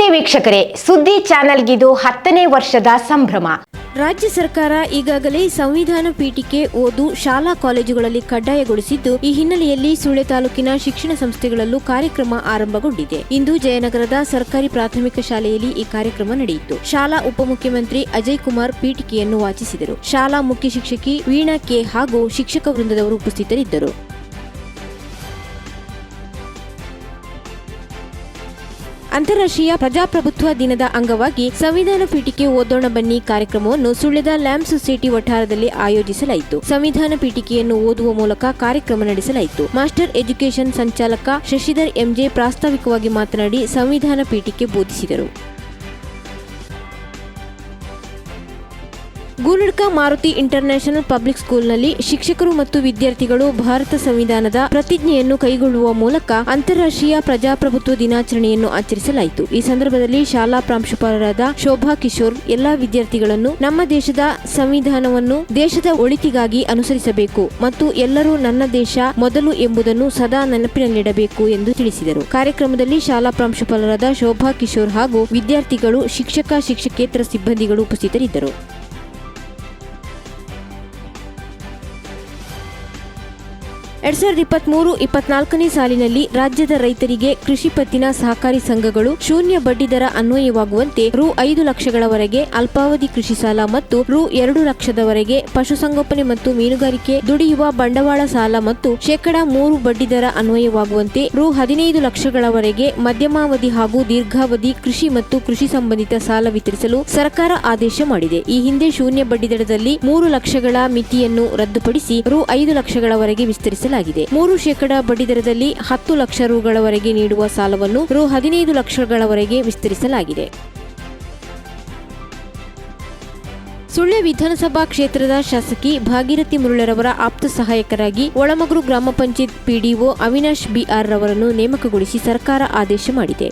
ನಮಸ್ತೆ ವೀಕ್ಷಕರೇ, ಸುದ್ದಿ ಚಾನೆಲ್ಗಿದು 10ನೇ ವರ್ಷದ ಸಂಭ್ರಮ. ರಾಜ್ಯ ಸರ್ಕಾರ ಈಗಾಗಲೇ ಸಂವಿಧಾನ ಪೀಠಿಕೆ ಓದು ಶಾಲಾ ಕಾಲೇಜುಗಳಲ್ಲಿ ಕಡ್ಡಾಯಗೊಳಿಸಿದ್ದು, ಈ ಹಿನ್ನೆಲೆಯಲ್ಲಿ ಸುಳ್ಯ ತಾಲೂಕಿನ ಶಿಕ್ಷಣ ಸಂಸ್ಥೆಗಳಲ್ಲೂ ಕಾರ್ಯಕ್ರಮ ಆರಂಭಗೊಂಡಿದೆ. ಇಂದು ಜಯನಗರದ ಸರ್ಕಾರಿ ಪ್ರಾಥಮಿಕ ಶಾಲೆಯಲ್ಲಿ ಈ ಕಾರ್ಯಕ್ರಮ ನಡೆಯಿತು. ಶಾಲಾ ಉಪಮುಖ್ಯಮಂತ್ರಿ ಅಜಯ್ ಕುಮಾರ್ ಪೀಠಿಕೆಯನ್ನು ವಾಚಿಸಿದರು. ಶಾಲಾ ಮುಖ್ಯ ಶಿಕ್ಷಕಿ ವೀಣಾ ಕೆ ಹಾಗೂ ಶಿಕ್ಷಕ ವೃಂದದವರು ಉಪಸ್ಥಿತರಿದ್ದರು. ಅಂತಾರಾಷ್ಟ್ರೀಯ ಪ್ರಜಾಪ್ರಭುತ್ವ ದಿನದ ಅಂಗವಾಗಿ ಸಂವಿಧಾನ ಪೀಠಿಕೆ ಓದೋಣ ಬನ್ನಿ ಕಾರ್ಯಕ್ರಮವನ್ನು ಸುಳ್ಯದ ಲ್ಯಾಂಪ್ ಸೊಸೈಟಿ ವಠಾರದಲ್ಲಿ ಆಯೋಜಿಸಲಾಯಿತು. ಸಂವಿಧಾನ ಪೀಠಿಕೆಯನ್ನು ಓದುವ ಮೂಲಕ ಕಾರ್ಯಕ್ರಮ ನಡೆಸಲಾಯಿತು. ಮಾಸ್ಟರ್ ಎಜುಕೇಷನ್ ಸಂಚಾಲಕ ಶಶಿಧರ್ ಎಂಜೆ ಪ್ರಾಸ್ತಾವಿಕವಾಗಿ ಮಾತನಾಡಿ ಸಂವಿಧಾನ ಪೀಠಿಕೆ ಬೋಧಿಸಿದರು. ಗೂಳಡ್ಕ ಮಾರುತಿ ಇಂಟರ್ನ್ಯಾಷನಲ್ ಪಬ್ಲಿಕ್ ಸ್ಕೂಲ್ನಲ್ಲಿ ಶಿಕ್ಷಕರು ಮತ್ತು ವಿದ್ಯಾರ್ಥಿಗಳು ಭಾರತ ಸಂವಿಧಾನದ ಪ್ರತಿಜ್ಞೆಯನ್ನು ಕೈಗೊಳ್ಳುವ ಮೂಲಕ ಅಂತಾರಾಷ್ಟ್ರೀಯ ಪ್ರಜಾಪ್ರಭುತ್ವ ದಿನಾಚರಣೆಯನ್ನು ಆಚರಿಸಲಾಯಿತು. ಈ ಸಂದರ್ಭದಲ್ಲಿ ಶಾಲಾ ಪ್ರಾಂಶುಪಾಲರಾದ ಶೋಭಾ ಕಿಶೋರ್ ಎಲ್ಲಾ ವಿದ್ಯಾರ್ಥಿಗಳನ್ನು ನಮ್ಮ ದೇಶದ ಸಂವಿಧಾನವನ್ನು ದೇಶದ ಒಳಿತಿಗಾಗಿ ಅನುಸರಿಸಬೇಕು ಮತ್ತು ಎಲ್ಲರೂ ನನ್ನ ದೇಶ ಮೊದಲು ಎಂಬುದನ್ನು ಸದಾ ನೆನಪಿನಲ್ಲಿಡಬೇಕು ಎಂದು ತಿಳಿಸಿದರು. ಕಾರ್ಯಕ್ರಮದಲ್ಲಿ ಶಾಲಾ ಪ್ರಾಂಶುಪಾಲರಾದ ಶೋಭಾ ಕಿಶೋರ್ ಹಾಗೂ ವಿದ್ಯಾರ್ಥಿಗಳು, ಶಿಕ್ಷಕೇತರ ಸಿಬ್ಬಂದಿಗಳು ಉಪಸ್ಥಿತರಿದ್ದರು. ಎರಡ್ 2023-24ನೇ ಸಾಲಿನಲ್ಲಿ ರಾಜ್ಯದ ರೈತರಿಗೆ ಕೃಷಿ ಪತ್ತಿನ ಸಹಕಾರಿ ಸಂಘಗಳು ಶೂನ್ಯ ಬಡ್ಡಿ ದರ ಅನ್ವಯವಾಗುವಂತೆ ರು 5 ಲಕ್ಷಗಳವರೆಗೆ ಅಲ್ಪಾವಧಿ ಕೃಷಿ ಸಾಲ ಮತ್ತು ರು 2 ಲಕ್ಷದವರೆಗೆ ಪಶುಸಂಗೋಪನೆ ಮತ್ತು ಮೀನುಗಾರಿಕೆ ದುಡಿಯುವ ಬಂಡವಾಳ ಸಾಲ ಮತ್ತು ಶೇಕಡಾ 3 ಬಡ್ಡಿ ದರ ಅನ್ವಯವಾಗುವಂತೆ ರು 15 ಲಕ್ಷಗಳವರೆಗೆ ಮಧ್ಯಮಾವಧಿ ಹಾಗೂ ದೀರ್ಘಾವಧಿ ಕೃಷಿ ಮತ್ತು ಕೃಷಿ ಸಂಬಂಧಿತ ಸಾಲ ವಿತರಿಸಲು ಸರ್ಕಾರ ಆದೇಶ ಮಾಡಿದೆ. ಈ ಹಿಂದೆ ಶೂನ್ಯ ಬಡ್ಡಿ ದರದಲ್ಲಿ 3 ಲಕ್ಷಗಳ ಮಿತಿಯನ್ನು ರದ್ದುಪಡಿಸಿ ರು 5 ಲಕ್ಷಗಳವರೆಗೆ ವಿಸ್ತರಿಸಲಾಗಿದೆ. 3% ಬಡ್ಡಿ ದರದಲ್ಲಿ 10 ಲಕ್ಷ ರುಗಳವರೆಗೆ ನೀಡುವ ಸಾಲವನ್ನು ರು 15 ಲಕ್ಷಗಳವರೆಗೆ ವಿಸ್ತರಿಸಲಾಗಿದೆ. ಸುಳ್ಯ ವಿಧಾನಸಭಾ ಕ್ಷೇತ್ರದ ಶಾಸಕಿ ಭಾಗೀರಥಿ ಮುರಳರವರ ಆಪ್ತ ಸಹಾಯಕರಾಗಿ ಒಳಮಗರು ಗ್ರಾಮ ಪಂಚಾಯತ್ ಪಿಡಿಒ ಅವಿನಾಶ್ ಬಿಆರ್ ರವರನ್ನು ನೇಮಕಗೊಳಿಸಿ ಸರ್ಕಾರ ಆದೇಶ ಮಾಡಿದೆ.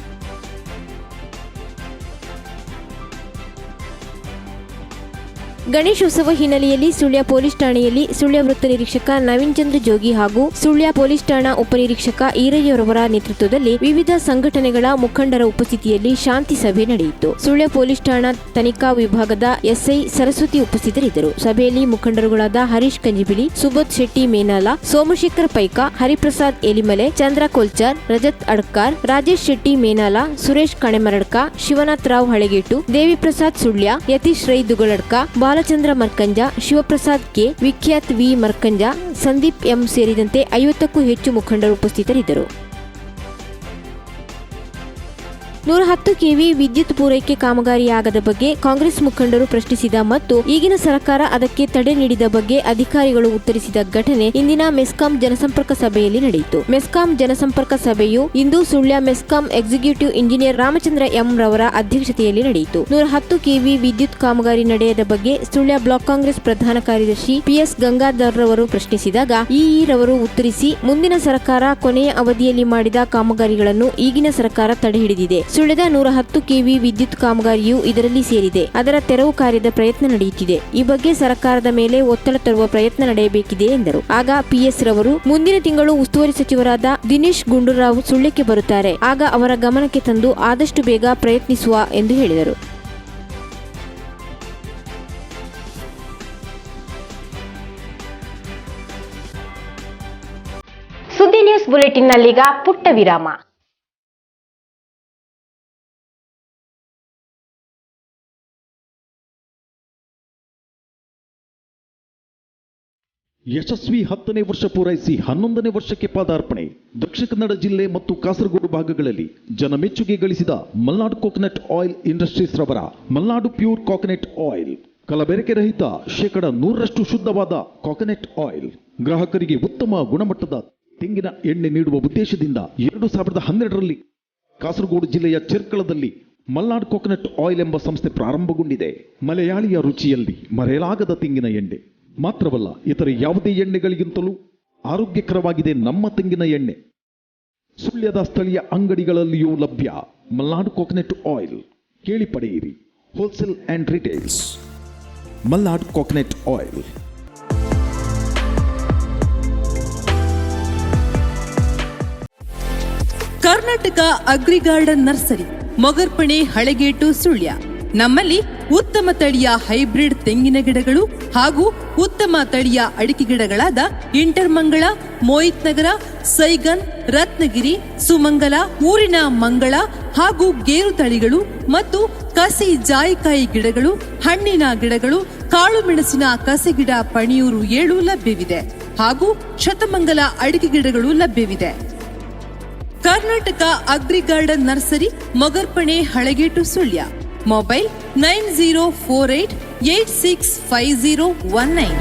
ಗಣೇಶೋತ್ಸವ ಹಿನ್ನೆಲೆಯಲ್ಲಿ ಸುಳ್ಯ ಪೊಲೀಸ್ ಠಾಣೆಯಲ್ಲಿ ಸುಳ್ಯ ವೃತ್ತ ನಿರೀಕ್ಷಕ ನವೀನ್ ಚಂದ್ರ ಜೋಗಿ ಹಾಗೂ ಸುಳ್ಯ ಪೊಲೀಸ್ ಠಾಣಾ ಉಪನಿರೀಕ್ಷಕ ಈರಯ್ಯರವರ ನೇತೃತ್ವದಲ್ಲಿ ವಿವಿಧ ಸಂಘಟನೆಗಳ ಮುಖಂಡರ ಉಪಸ್ಥಿತಿಯಲ್ಲಿ ಶಾಂತಿ ಸಭೆ ನಡೆಯಿತು. ಸುಳ್ಯ ಪೊಲೀಸ್ ಠಾಣಾ ತನಿಖಾ ವಿಭಾಗದ ಎಸ್ಐ ಸರಸ್ವತಿ ಉಪಸ್ಥಿತರಿದ್ದರು. ಸಭೆಯಲ್ಲಿ ಮುಖಂಡರುಗಳಾದ Harish Kanjibili, Subodh Shetty Menala, Somashekar Paika, Hariprasad Elimale, Chandra Kolchar, Rajat Adkar, Rajesh Shetty Menala, Suresh Kanemaradka, Shivanath Rao Halegate, Deviprasad Sullia, Yatish Rai Dugaladka, Balachandra Markanja, Shivaprasad K, Vikhyath V Markanja, Sandeep M ಸೇರಿದಂತೆ 50ಕ್ಕೂ ಹೆಚ್ಚು ಮುಖಂಡರು ಉಪಸ್ಥಿತರಿದ್ದರು. 110 ಕೆವಿ ವಿದ್ಯುತ್ ಪೂರೈಕೆ ಕಾಮಗಾರಿಯಾಗದ ಬಗ್ಗೆ ಕಾಂಗ್ರೆಸ್ ಮುಖಂಡರು ಪ್ರಶ್ನಿಸಿದ ಮತ್ತು ಈಗಿನ ಸರ್ಕಾರ ಅದಕ್ಕೆ ತಡೆ ನೀಡಿದ ಬಗ್ಗೆ ಅಧಿಕಾರಿಗಳು ಉತ್ತರಿಸಿದ ಘಟನೆ ಇಂದಿನ ಮೆಸ್ಕಾಂ ಜನಸಂಪರ್ಕ ಸಭೆಯಲ್ಲಿ ನಡೆಯಿತು. ಮೆಸ್ಕಾಂ ಜನಸಂಪರ್ಕ ಸಭೆಯು ಇಂದು Sullia MESCOM executive engineer Ramachandra M ರವರ ಅಧ್ಯಕ್ಷತೆಯಲ್ಲಿ ನಡೆಯಿತು. 110 ಕೆವಿ ವಿದ್ಯುತ್ ಕಾಮಗಾರಿ ನಡೆಯದ ಬಗ್ಗೆ ಸುಳ್ಯ ಬ್ಲಾಕ್ ಕಾಂಗ್ರೆಸ್ ಪ್ರಧಾನ ಕಾರ್ಯದರ್ಶಿ ಪಿಎಸ್ ಗಂಗಾಧರ್ ರವರು ಪ್ರಶ್ನಿಸಿದಾಗ ಇಇ ರವರು ಉತ್ತರಿಸಿ, ಮುಂದಿನ ಸರ್ಕಾರ ಕೊನೆಯ ಅವಧಿಯಲ್ಲಿ ಮಾಡಿದ ಕಾಮಗಾರಿಗಳನ್ನು ಈಗಿನ ಸರ್ಕಾರ ತಡೆ ಹಿಡಿದಿದೆ. ಸುಳ್ಯದ 110 ಕೆವಿ ವಿದ್ಯುತ್ ಕಾಮಗಾರಿಯು ಇದರಲ್ಲಿ ಸೇರಿದೆ. ಅದರ ತೆರವು ಕಾರ್ಯದ ಪ್ರಯತ್ನ ನಡೆಯುತ್ತಿದೆ. ಈ ಬಗ್ಗೆ ಸರ್ಕಾರದ ಮೇಲೆ ಒತ್ತಡ ತರುವ ಪ್ರಯತ್ನ ನಡೆಯಬೇಕಿದೆ ಎಂದರು. ಆಗ ಪಿಎಸ್ ರವರು, ಮುಂದಿನ ತಿಂಗಳು ಉಸ್ತುವಾರಿ ಸಚಿವರಾದ ದಿನೇಶ್ ಗುಂಡೂರಾವ್ ಸುಳ್ಯಕ್ಕೆ ಬರುತ್ತಾರೆ. ಆಗ ಅವರ ಗಮನಕ್ಕೆ ತಂದು ಆದಷ್ಟು ಬೇಗ ಪ್ರಯತ್ನಿಸುವ ಎಂದು ಹೇಳಿದರು. ಸುದ್ದಿ ನ್ಯೂಸ್ ಬುಲೆಟಿನ್ನಲ್ಲೀಗ ಪುಟ್ಟ ವಿರಾಮ. ಯಶಸ್ವಿ 10ನೇ ವರ್ಷ ಪೂರೈಸಿ 11ನೇ ವರ್ಷಕ್ಕೆ ಪಾದಾರ್ಪಣೆ. ದಕ್ಷಿಣ ಕನ್ನಡ ಜಿಲ್ಲೆ ಮತ್ತು ಕಾಸರಗೋಡು ಭಾಗಗಳಲ್ಲಿ ಜನಮೆಚ್ಚುಗೆ ಗಳಿಸಿದ ಮಲ್ನಾಡು ಕೋಕೋನಟ್ ಆಯಿಲ್ ಇಂಡಸ್ಟ್ರೀಸ್ ರವರ ಮಲ್ನಾಡು ಪ್ಯೂರ್ ಕೋಕೋನಟ್ ಆಯಿಲ್, ಕಲಬೆರಕೆ ರಹಿತ 100% ಶುದ್ಧವಾದ ಕೋಕೋನಟ್ ಆಯಿಲ್, ಗ್ರಾಹಕರಿಗೆ ಉತ್ತಮ ಗುಣಮಟ್ಟದ ತೆಂಗಿನ ಎಣ್ಣೆ ನೀಡುವ ಉದ್ದೇಶದಿಂದ 2012ರಲ್ಲಿ ಕಾಸರಗೋಡು ಜಿಲ್ಲೆಯ ಚೆರ್ಕಳದಲ್ಲಿ ಮಲ್ನಾಡು ಕೋಕೋನಟ್ ಆಯಿಲ್ ಎಂಬ ಸಂಸ್ಥೆ ಪ್ರಾರಂಭಗೊಂಡಿದೆ. ಮಲಯಾಳಿಯ ರುಚಿಯಲ್ಲಿ ಮರೆಯಲಾಗದ ತೆಂಗಿನ ಎಣ್ಣೆ ಮಾತ್ರವಲ್ಲ, ಇತರೆ ಯಾವುದೇ ಎಣ್ಣೆಗಳಿಗಿಂತಲೂ ಆರೋಗ್ಯಕರವಾಗಿದೆ ನಮ್ಮ ತೆಂಗಿನ ಎಣ್ಣೆ. ಸುಳ್ಯದ ಸ್ಥಳೀಯ ಅಂಗಡಿಗಳಲ್ಲಿಯೂ ಲಭ್ಯ. ಮಲ್ನಾಡು ಕೋಕೋನಟ್ ಆಯಿಲ್ ಕೇಳಿ ಪಡೆಯಿರಿ. Wholesale and retails. Malnad coconut oil. Karnataka agri garden nursery Mogarpane Halegate Sullia. ನಮ್ಮಲ್ಲಿ ಉತ್ತಮ ತಳಿಯ ಹೈಬ್ರಿಡ್ ತೆಂಗಿನ ಗಿಡಗಳು ಹಾಗೂ ಉತ್ತಮ ತಳಿಯ ಅಡಿಕೆ ಗಿಡಗಳಾದ ಇಂಟರ್ಮಂಗಳ, ಮೋಹಿತ್ ನಗರ, ಸೈಗನ್, ರತ್ನಗಿರಿ, ಸುಮಂಗಲ, ಊರಿನ ಮಂಗಳ ಹಾಗೂ ಗೇರು ತಳಿಗಳು ಮತ್ತು ಕಸಿ ಜಾಯಿಕಾಯಿ ಗಿಡಗಳು, ಹಣ್ಣಿನ ಗಿಡಗಳು, ಕಾಳು ಮೆಣಸಿನ ಕಸಿ ಗಿಡ ಪಣಿಯೂರು 7 ಲಭ್ಯವಿದೆ ಹಾಗೂ ಶತಮಂಗಲ ಅಡಿಕೆ ಗಿಡಗಳು ಲಭ್ಯವಿದೆ. Karnataka agri garden nursery, Mogarpane Halegate Sullia. Mobile 9048865019.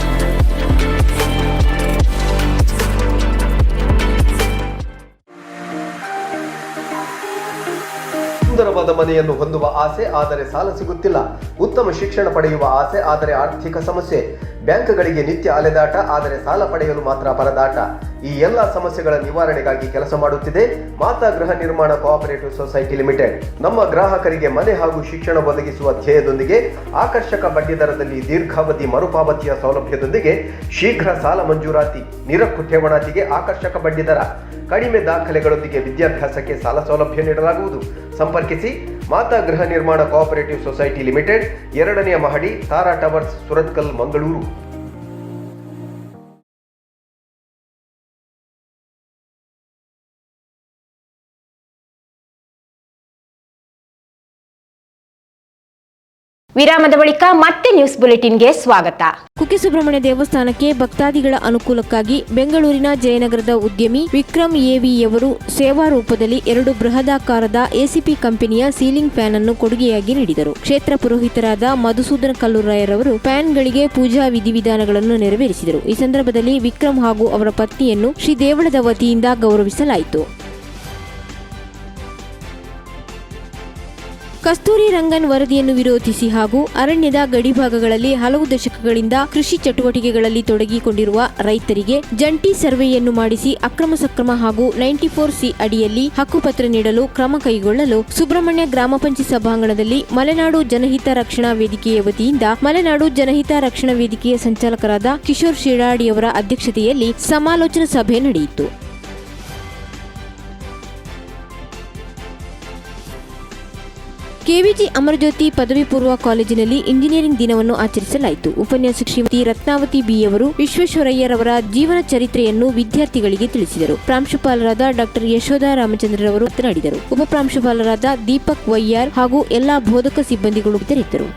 ಸುಂದರವಾದ ಮನೆಯನ್ನು ಹೊಂದುವ ಆಸೆ, ಆದರೆ ಸಾಲ ಸಿಗುತ್ತಿಲ್ಲ. ಉತ್ತಮ ಶಿಕ್ಷಣ ಪಡೆಯುವ ಆಸೆ, ಆದರೆ ಆರ್ಥಿಕ ಸಮಸ್ಯೆ. ಬ್ಯಾಂಕ್ಗಳಿಗೆ ನಿತ್ಯ ಅಲೆದಾಟ, ಆದರೆ ಸಾಲ ಪಡೆಯಲು ಮಾತ್ರ ಪರದಾಟ. ಈ ಎಲ್ಲ ಸಮಸ್ಯೆಗಳ ನಿವಾರಣೆಗಾಗಿ ಕೆಲಸ ಮಾಡುತ್ತಿದೆ ಮಾತಾ ಗೃಹ ನಿರ್ಮಾಣ ಕೋಆಪರೇಟಿವ್ ಸೊಸೈಟಿ ಲಿಮಿಟೆಡ್. ನಮ್ಮ ಗ್ರಾಹಕರಿಗೆ ಮನೆ ಹಾಗೂ ಶಿಕ್ಷಣ ಒದಗಿಸುವ ಧ್ಯೇಯದೊಂದಿಗೆ ಆಕರ್ಷಕ ಬಡ್ಡಿ ದರದಲ್ಲಿ ದೀರ್ಘಾವಧಿ ಮರುಪಾವತಿಯ ಸೌಲಭ್ಯದೊಂದಿಗೆ ಶೀಘ್ರ ಸಾಲ ಮಂಜೂರಾತಿ, ನಿರಕ್ಕು ಠೇವಣಾತಿಗೆ ಆಕರ್ಷಕ ಬಡ್ಡಿ ದರ, ಕಡಿಮೆ ದಾಖಲೆಗಳೊಂದಿಗೆ ವಿದ್ಯಾಭ್ಯಾಸಕ್ಕೆ ಸಾಲ ಸೌಲಭ್ಯ ನೀಡಲಾಗುವುದು. ಸಂಪರ್ಕಿಸಿ ಮಾತಾ ಗೃಹ ನಿರ್ಮಾಣ ಕೋಆಪರೇಟಿವ್ ಸೊಸೈಟಿ ಲಿಮಿಟೆಡ್, 2ನೇ ಮಹಡಿ, ತಾರಾ ಟವರ್ಸ್, ಸುರತ್ಕಲ್, ಮಂಗಳೂರು. ವಿರಾಮದ ಬಳಿಕ ಮತ್ತೆ ನ್ಯೂಸ್ ಬುಲೆಟಿನ್ಗೆ ಸ್ವಾಗತ. ಕುಕ್ಕೆ ಸುಬ್ರಹ್ಮಣ್ಯ ದೇವಸ್ಥಾನಕ್ಕೆ ಭಕ್ತಾದಿಗಳ ಅನುಕೂಲಕ್ಕಾಗಿ ಬೆಂಗಳೂರಿನ ಜಯನಗರದ ಉದ್ಯಮಿ ವಿಕ್ರಮ್ ಎವಿಯವರು ಸೇವಾ ರೂಪದಲ್ಲಿ 2 ಬೃಹದಾಕಾರದ ಎಸಿಪಿ ಕಂಪನಿಯ ಸೀಲಿಂಗ್ ಫ್ಯಾನ್ ಅನ್ನು ಕೊಡುಗೆಯಾಗಿ ನೀಡಿದರು. ಕ್ಷೇತ್ರ ಪುರೋಹಿತರಾದ ಮಧುಸೂದನ ಕಲ್ಲೂರಾಯರವರು ಫ್ಯಾನ್ಗಳಿಗೆ ಪೂಜಾ ವಿಧಿವಿಧಾನಗಳನ್ನು ನೆರವೇರಿಸಿದರು. ಈ ಸಂದರ್ಭದಲ್ಲಿ ವಿಕ್ರಮ್ ಹಾಗೂ ಅವರ ಪತ್ನಿಯನ್ನು ಶ್ರೀ ದೇವಳದ ವತಿಯಿಂದ ಗೌರವಿಸಲಾಯಿತು. ಕಸ್ತೂರಿ ರಂಗನ್ ವರದಿಯನ್ನು ವಿರೋಧಿಸಿ ಹಾಗೂ ಅರಣ್ಯದ ಗಡಿಭಾಗಗಳಲ್ಲಿ ಹಲವು ದಶಕಗಳಿಂದ ಕೃಷಿ ಚಟುವಟಿಕೆಗಳಲ್ಲಿ ತೊಡಗಿಕೊಂಡಿರುವ ರೈತರಿಗೆ ಜಂಟಿ ಸರ್ವೆಯನ್ನು ಮಾಡಿಸಿ ಅಕ್ರಮ ಸಕ್ರಮ ಹಾಗೂ 94C ಅಡಿಯಲ್ಲಿ ಹಕ್ಕುಪತ್ರ ನೀಡಲು ಕ್ರಮ ಕೈಗೊಳ್ಳಲು ಸುಬ್ರಹ್ಮಣ್ಯ ಗ್ರಾಮ ಪಂಚಾಯತ್ ಸಭಾಂಗಣದಲ್ಲಿ ಮಲೆನಾಡು ಜನಹಿತ ರಕ್ಷಣಾ ವೇದಿಕೆಯ ವತಿಯಿಂದ ಮಲೆನಾಡು ಜನಹಿತ ರಕ್ಷಣಾ ವೇದಿಕೆಯ ಸಂಚಾಲಕರಾದ ಕಿಶೋರ್ ಶಿರಾಡಿಯವರ ಅಧ್ಯಕ್ಷತೆಯಲ್ಲಿ ಸಮಾಲೋಚನಾ ಸಭೆ ನಡೆಯಿತು. ಕೆವಿಜಿ ಅಮರಜ್ಯೋತಿ ಪದವಿ ಪೂರ್ವ ಕಾಲೇಜಿನಲ್ಲಿ ಇಂಜಿನಿಯರಿಂಗ್ ದಿನವನ್ನು ಆಚರಿಸಲಾಯಿತು. ಉಪನ್ಯಾಸಕ ಶ್ರೀಮತಿ ರತ್ನಾವತಿ ಬಿಯವರು ವಿಶ್ವೇಶ್ವರಯ್ಯರವರ ಜೀವನ ಚರಿತ್ರೆಯನ್ನು ವಿದ್ಯಾರ್ಥಿಗಳಿಗೆ ತಿಳಿಸಿದರು. ಪ್ರಾಂಶುಪಾಲರಾದ ಡಾಕ್ಟರ್ ಯಶೋಧ ರಾಮಚಂದ್ರರವರು ಮಾತನಾಡಿದರು. ಉಪಪ್ರಾಂಶುಪಾಲರಾದ ದೀಪಕ್ ವೈಯಾರ್ ಹಾಗೂ ಎಲ್ಲಾ ಬೋಧಕ ಸಿಬ್ಬಂದಿಗಳು ಇದ್ದರು.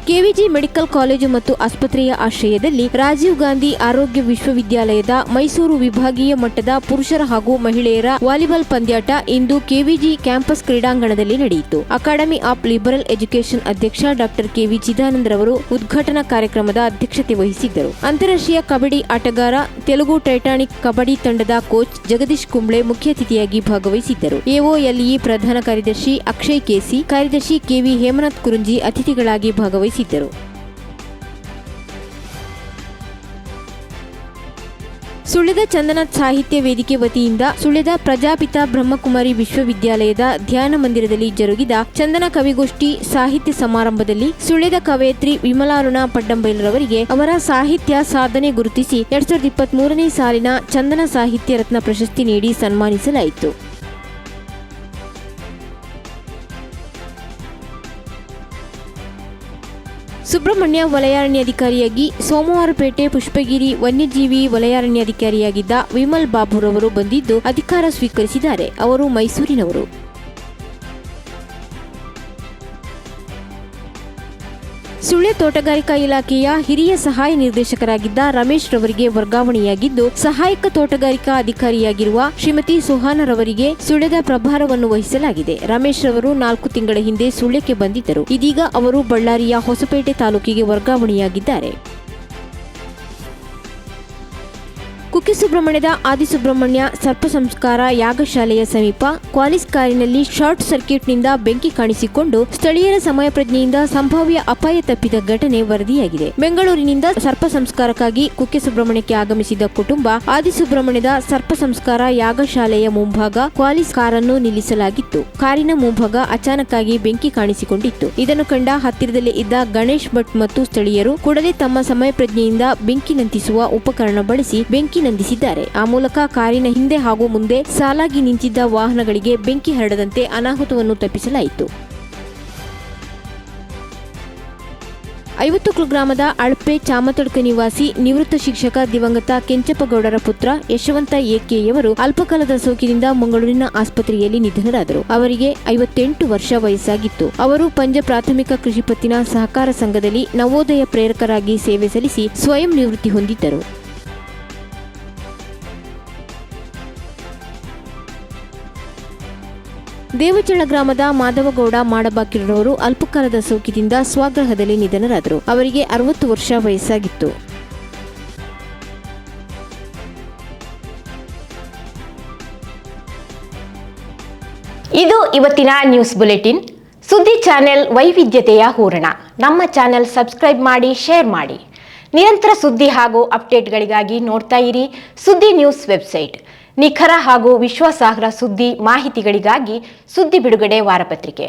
ಕೆವಿಜಿ ಮೆಡಿಕಲ್ ಕಾಲೇಜು ಮತ್ತು ಆಸ್ಪತ್ರೆಯ ಆಶ್ರಯದಲ್ಲಿ ರಾಜೀವ್ ಗಾಂಧಿ ಆರೋಗ್ಯ ವಿಶ್ವವಿದ್ಯಾಲಯದ ಮೈಸೂರು ವಿಭಾಗೀಯ ಮಟ್ಟದ ಪುರುಷರ ಹಾಗೂ ಮಹಿಳೆಯರ ವಾಲಿಬಾಲ್ ಪಂದ್ಯಾಟ ಇಂದು ಕೆವಿಜಿ ಕ್ಯಾಂಪಸ್ ಕ್ರೀಡಾಂಗಣದಲ್ಲಿ ನಡೆಯಿತು. ಅಕಾಡೆಮಿ ಆಫ್ ಲಿಬರಲ್ ಎಜುಕೇಷನ್ ಅಧ್ಯಕ್ಷ ಡಾಕ್ಟರ್ ಕೆವಿ ಚಿದಾನಂದರವರು ಉದ್ಘಾಟನಾ ಕಾರ್ಯಕ್ರಮದ ಅಧ್ಯಕ್ಷತೆ ವಹಿಸಿದ್ದರು. ಅಂತಾರಾಷ್ಟ್ರೀಯ ಕಬಡ್ಡಿ ಆಟಗಾರ, ತೆಲುಗು ಟೈಟಾನಿಕ್ ಕಬಡ್ಡಿ ತಂಡದ ಕೋಚ್ ಜಗದೀಶ್ ಕುಂಬ್ಳೆ ಮುಖ್ಯ ಅತಿಥಿಯಾಗಿ ಭಾಗವಹಿಸಿದ್ದರು. ಎಒಎಲ್ಇ ಪ್ರಧಾನ ಕಾರ್ಯದರ್ಶಿ ಅಕ್ಷಯ್ ಕೆಸಿ, ಕಾರ್ಯದರ್ಶಿ ಕೆವಿ ಹೇಮನಾಥ್ ಕುರುಂಜಿ ಅತಿಥಿಗಳಾಗಿ ಭಾಗವಹಿಸಿದ್ದರು. ಸುಳ್ಯದ ಚಂದನ ಸಾಹಿತ್ಯ ವೇದಿಕೆ ವತಿಯಿಂದ ಸುಳ್ಯದ ಪ್ರಜಾಪಿತ ಬ್ರಹ್ಮಕುಮಾರಿ ವಿಶ್ವವಿದ್ಯಾಲಯದ ಧ್ಯಾನ ಮಂದಿರದಲ್ಲಿ ಜರುಗಿದ ಚಂದನ ಕವಿಗೋಷ್ಠಿ ಸಾಹಿತ್ಯ ಸಮಾರಂಭದಲ್ಲಿ ಸುಳ್ಯದ ಕವಯತ್ರಿ ವಿಮಲಾರುಣ ಪಡ್ಡಂಬೈಲರವರಿಗೆ ಅವರ ಸಾಹಿತ್ಯ ಸಾಧನೆ ಗುರುತಿಸಿ 2023ನೇ ಸಾಲಿನ ಚಂದನ ಸಾಹಿತ್ಯ ರತ್ನ ಪ್ರಶಸ್ತಿ ನೀಡಿ ಸನ್ಮಾನಿಸಲಾಯಿತು. ಸುಬ್ರಹ್ಮಣ್ಯ ವಲಯಾರಣ್ಯಾಧಿಕಾರಿಯಾಗಿ ಸೋಮವಾರಪೇಟೆ ಪುಷ್ಪಗಿರಿ ವನ್ಯಜೀವಿ ವಲಯಾರಣ್ಯಾಧಿಕಾರಿಯಾಗಿದ್ದ ವಿಮಲ್ ಬಾಬುರವರು ಬಂದಿದ್ದು ಅಧಿಕಾರ ಸ್ವೀಕರಿಸಿದ್ದಾರೆ. ಅವರು ಮೈಸೂರಿನವರು. ಸುಳ್ಯ ತೋಟಗಾರಿಕಾ ಇಲಾಖೆಯ ಹಿರಿಯ ಸಹಾಯ ನಿರ್ದೇಶಕರಾಗಿದ್ದ ರಮೇಶ್ ರವರಿಗೆ ವರ್ಗಾವಣೆಯಾಗಿದ್ದು ಸಹಾಯಕ ತೋಟಗಾರಿಕಾ ಅಧಿಕಾರಿಯಾಗಿರುವ ಶ್ರೀಮತಿ ಸುಹಾನರವರಿಗೆ ಸುಳ್ಯದ ಪ್ರಭಾರವನ್ನು ವಹಿಸಲಾಗಿದೆ. ರಮೇಶ್ ರವರು 4 ತಿಂಗಳ ಹಿಂದೆ ಸುಳ್ಯಕ್ಕೆ ಬಂದಿದ್ದರು. ಇದೀಗ ಅವರು ಬಳ್ಳಾರಿಯ ಹೊಸಪೇಟೆ ತಾಲೂಕಿಗೆ ವರ್ಗಾವಣೆಯಾಗಿದ್ದಾರೆ. ಕುಕ್ಕೆ ಸುಬ್ರಹ್ಮಣ್ಯದ ಆದಿಸುಬ್ರಹ್ಮಣ್ಯ ಸರ್ಪ ಸಂಸ್ಕಾರ ಯಾಗಶಾಲೆಯ ಸಮೀಪ ಕ್ವಾಲಿಸ್ ಕಾರಿನಲ್ಲಿ ಶಾರ್ಟ್ ಸರ್ಕ್ಯೂಟ್ನಿಂದ ಬೆಂಕಿ ಕಾಣಿಸಿಕೊಂಡು ಸ್ಥಳೀಯರ ಸಮಯ ಪ್ರಜ್ಞೆಯಿಂದ ಸಂಭಾವ್ಯ ಅಪಾಯ ತಪ್ಪಿದ ಘಟನೆ ವರದಿಯಾಗಿದೆ. ಬೆಂಗಳೂರಿನಿಂದ ಸರ್ಪ ಸಂಸ್ಕಾರಕ್ಕಾಗಿ ಕುಕ್ಕೆ ಸುಬ್ರಹ್ಮಣ್ಯಕ್ಕೆ ಆಗಮಿಸಿದ ಕುಟುಂಬ ಆದಿಸುಬ್ರಹ್ಮಣ್ಯದ ಸರ್ಪ ಸಂಸ್ಕಾರ ಯಾಗಶಾಲೆಯ ಮುಂಭಾಗ ಕ್ವಾಲಿಸ್ ಕಾರನ್ನು ನಿಲ್ಲಿಸಲಾಗಿತ್ತು. ಕಾರಿನ ಮುಂಭಾಗ ಅಚಾನಕ್ಕಾಗಿ ಬೆಂಕಿ ಕಾಣಿಸಿಕೊಂಡಿತ್ತು. ಇದನ್ನು ಕಂಡ ಹತ್ತಿರದಲ್ಲೇ ಇದ್ದ ಗಣೇಶ್ ಭಟ್ ಮತ್ತು ಸ್ಥಳೀಯರು ಕೂಡಲೇ ತಮ್ಮ ಸಮಯ ಪ್ರಜ್ಞೆಯಿಂದ ಬೆಂಕಿ ನಂದಿಸುವ ಉಪಕರಣ ಬಳಸಿ ಬೆಂಕಿ ನಂದಿಸಿ ಬಂಧಿಸಿದ್ದಾರೆ. ಆ ಮೂಲಕ ಕಾರಿನ ಹಿಂದೆ ಹಾಗೂ ಮುಂದೆ ಸಾಲಾಗಿ ನಿಂತಿದ್ದ ವಾಹನಗಳಿಗೆ ಬೆಂಕಿ ಹರಡದಂತೆ ಅನಾಹುತವನ್ನು ತಪ್ಪಿಸಲಾಯಿತು. 50 ಗ್ರಾಮದ ಅಳ್ಪೆ ಚಾಮತಡ್ಕ ನಿವಾಸಿ ನಿವೃತ್ತ ಶಿಕ್ಷಕ ದಿವಂಗತ ಕೆಂಚಪ್ಪಗೌಡರ ಪುತ್ರ ಯಶವಂತ ಎಕೆಯವರು ಅಲ್ಪಕಾಲದ ಸೋಂಕಿನಿಂದ ಮಂಗಳೂರಿನ ಆಸ್ಪತ್ರೆಯಲ್ಲಿ ನಿಧನರಾದರು. ಅವರಿಗೆ 58 ವರ್ಷ ವಯಸ್ಸಾಗಿತ್ತು. ಅವರು ಪಂಜ ಪ್ರಾಥಮಿಕ ಕೃಷಿ ಪತ್ತಿನ ಸಹಕಾರ ಸಂಘದಲ್ಲಿ ನವೋದಯ ಪ್ರೇರಕರಾಗಿ ಸೇವೆ ಸಲ್ಲಿಸಿ ಸ್ವಯಂ ನಿವೃತ್ತಿ ಹೊಂದಿದ್ದರು. ದೇವಚಳ ಗ್ರಾಮದ ಮಾಧವಗೌಡ ಮಾಡಬಾಕಿರವರು ಅಲ್ಪಕಾಲದ ಸೋಂಕಿನಿಂದ ಸ್ವಗೃಹದಲ್ಲಿ ನಿಧನರಾದರು. ಅವರಿಗೆ 60 ವರ್ಷ ವಯಸ್ಸಾಗಿತ್ತು. ಇದು ಇವತ್ತಿನ ನ್ಯೂಸ್ ಬುಲೆಟಿನ್. ಸುದ್ದಿ ಚಾನೆಲ್ ವೈವಿಧ್ಯತೆಯ ಹೂರಣ. ನಮ್ಮ ಚಾನೆಲ್ ಸಬ್ಸ್ಕ್ರೈಬ್ ಮಾಡಿ, ಶೇರ್ ಮಾಡಿ. ನಿರಂತರ ಸುದ್ದಿ ಹಾಗೂ ಅಪ್ಡೇಟ್ಗಳಿಗಾಗಿ ನೋಡ್ತಾ ಇರಿ ಸುದ್ದಿ ನ್ಯೂಸ್ ವೆಬ್ಸೈಟ್. ನಿಖರ ಹಾಗೂ ವಿಶ್ವಾಸಾರ್ಹ ಸುದ್ದಿ ಮಾಹಿತಿಗಳಿಗಾಗಿ ಸುದ್ದಿ ಬಿಡುಗಡೆ ವಾರಪತ್ರಿಕೆ.